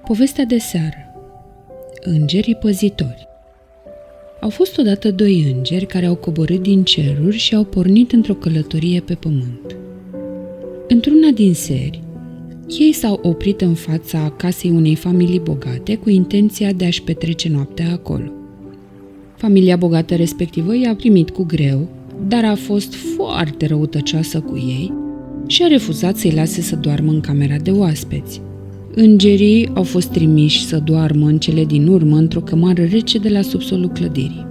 Povestea de seară. Îngerii păzitori. Au fost odată doi îngeri care au coborât din ceruri și au pornit într-o călătorie pe pământ. Într-una din seri, ei s-au oprit în fața casei unei familii bogate cu intenția de a-și petrece noaptea acolo. Familia bogată respectivă i-a primit cu greu, dar a fost foarte răutăcioasă cu ei și a refuzat să-i lase să doarmă în camera de oaspeți. Îngerii au fost trimiși să doarmă în cele din urmă într-o cămară rece de la subsolul clădirii.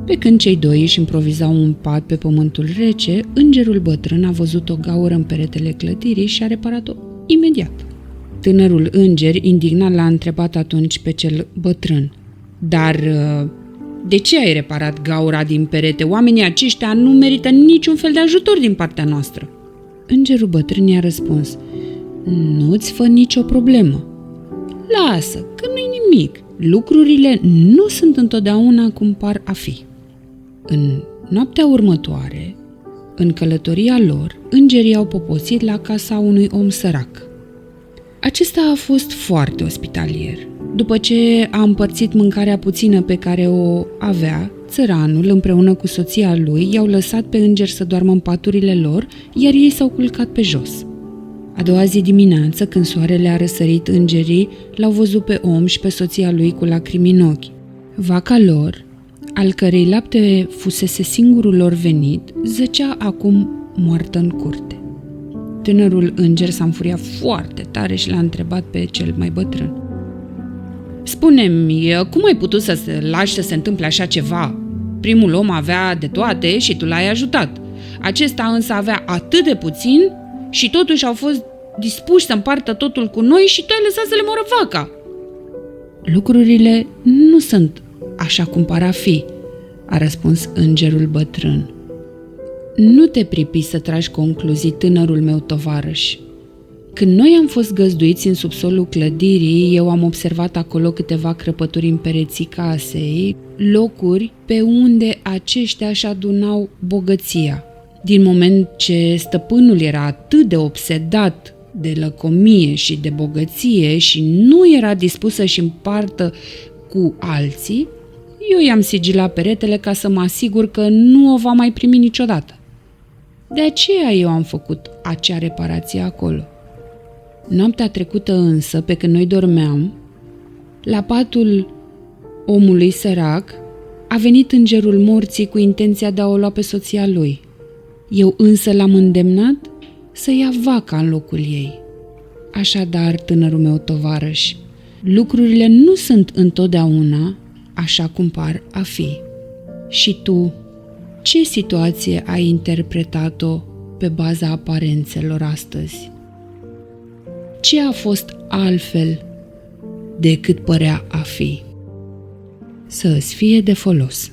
Pe când cei doi își improvizau un pat pe pământul rece, îngerul bătrân a văzut o gaură în peretele clădirii și a reparat-o imediat. Tânărul înger, indignat, l-a întrebat atunci pe cel bătrân: Dar de ce ai reparat gaura din perete? Oamenii aceștia nu merită niciun fel de ajutor din partea noastră. Îngerul bătrân i-a răspuns: Nu-ți fă nicio problemă. Lasă, că nu-i nimic. Lucrurile nu sunt întotdeauna cum par a fi. În noaptea următoare, în călătoria lor, îngerii au poposit la casa unui om sărac. Acesta a fost foarte ospitalier. După ce a împărțit mâncarea puțină pe care o avea, țăranul, împreună cu soția lui, i-au lăsat pe îngeri să doarmă în paturile lor, iar ei s-au culcat pe jos. A doua zi dimineață, când soarele a răsărit, îngerii l-au văzut pe om și pe soția lui cu lacrimi în ochi. Vaca lor, al cărei lapte fusese singurul lor venit, zăcea acum moartă în curte. Tânărul înger s-a înfuriat foarte tare și l-a întrebat pe cel mai bătrân: Spune-mi, cum ai putut să lași să se întâmple așa ceva? Primul om avea de toate și tu l-ai ajutat. Acesta însă avea atât de puțin și totuși au fost dispuși să împartă totul cu noi și tu ai lăsat să le moră vaca. Lucrurile nu sunt așa cum par a fi, a răspuns îngerul bătrân. Nu te pripi să tragi concluzii, tânărul meu tovarăș. Când noi am fost găzduiți în subsolul clădirii, eu am observat acolo câteva crăpături în pereții casei, locuri pe unde aceștia își adunau bogăția. Din moment ce stăpânul era atât de obsedat de lăcomie și de bogăție și nu era dispus să-și împartă cu alții, eu i-am sigilat peretele ca să mă asigur că nu o va mai primi niciodată. De aceea eu am făcut acea reparație acolo. Noaptea trecută însă, pe când noi dormeam, la patul omului sărac a venit îngerul morții cu intenția de a o lua pe soția lui. Eu însă l-am îndemnat să ia vaca în locul ei. Așadar, tânărul meu tovarăș, lucrurile nu sunt întotdeauna așa cum par a fi. Și tu, ce situație ai interpretat-o pe baza aparențelor astăzi? Ce a fost altfel decât părea a fi? Să îți fie de folos.